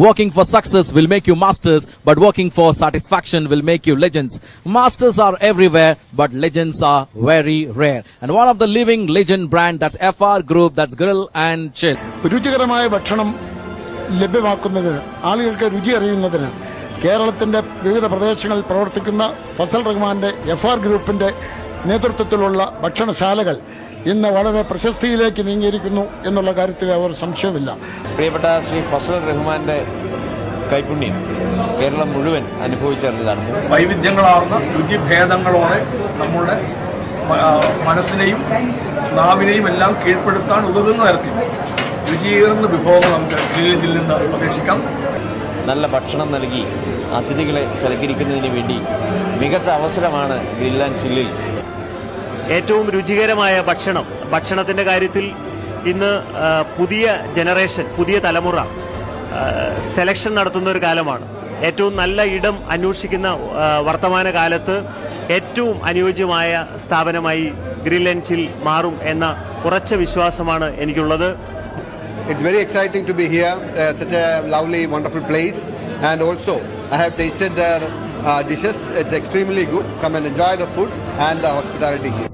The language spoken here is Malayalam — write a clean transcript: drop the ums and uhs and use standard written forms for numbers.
Working for success will make you masters, but working for satisfaction will make you legends. Masters are everywhere, but legends are very rare. And one of the living legend brand, that's FR Group, that's Grill and Chill. രുചികരമായ ഭക്ഷണം ലഭ്യമാക്കുന്നതിന്, ആളുകൾക്ക് രുചി അറിയുന്നതിന് കേരളത്തിന്റെ വിവിധ പ്രദേശങ്ങളിൽ പ്രവർത്തിക്കുന്ന ഫസൽ റഹ്മാന്റെ FR ഗ്രൂപ്പിന്റെ നേതൃത്വത്തിലുള്ള ഭക്ഷണശാലകൾ ഇന്ന് വളരെ പ്രശസ്തിയിലേക്ക് നീങ്ങിയിരിക്കുന്നു എന്നുള്ള കാര്യത്തിൽ അവർ സംശയമില്ല. പ്രിയപ്പെട്ട ശ്രീ ഫസൽ റഹ്മാന്റെ കൈപുണ്യം കേരളം മുഴുവൻ അനുഭവിച്ചറിഞ്ഞതാണ്. വൈവിധ്യങ്ങളാർന്ന രുചിഭേദങ്ങളോടെ നമ്മുടെ മനസ്സിനെയും നാവിനെയും എല്ലാം കീഴ്പ്പെടുത്താൻ ഉതകുന്ന തരത്തിൽ രുചിയേറുന്ന വിഭവങ്ങൾ നമുക്ക് ഗ്രില്ലിൽ നിന്ന് പ്രതീക്ഷിക്കാം. നല്ല ഭക്ഷണം നൽകി അതിഥികളെ സൽക്കരിക്കുന്നതിന് വേണ്ടി മികച്ച അവസരമാണ് ഗ്രിൽ ആൻഡ് ചില്ലിൽ. ഏറ്റവും രുചികരമായ ഭക്ഷണത്തിന്റെ കാര്യത്തിൽ ഇന്ന് പുതിയ ജനറേഷൻ, പുതിയ തലമുറ സെലക്ഷൻ നടത്തുന്ന ഒരു കാലമാണ്. ഏറ്റവും നല്ല ഇടം അന്വേഷിക്കുന്ന വർത്തമാന കാലത്ത് ഏറ്റവും അനുയോജ്യമായ സ്ഥാപനമായി ഗ്രിൽ ആൻഡ് ചിൽ മാറും എന്ന ഉറച്ച വിശ്വാസമാണ് എനിക്കുള്ളത്. It's very exciting to be here, such a lovely, wonderful place, and also I have tasted their dishes. It's extremely good. Come and enjoy the food and the hospitality here.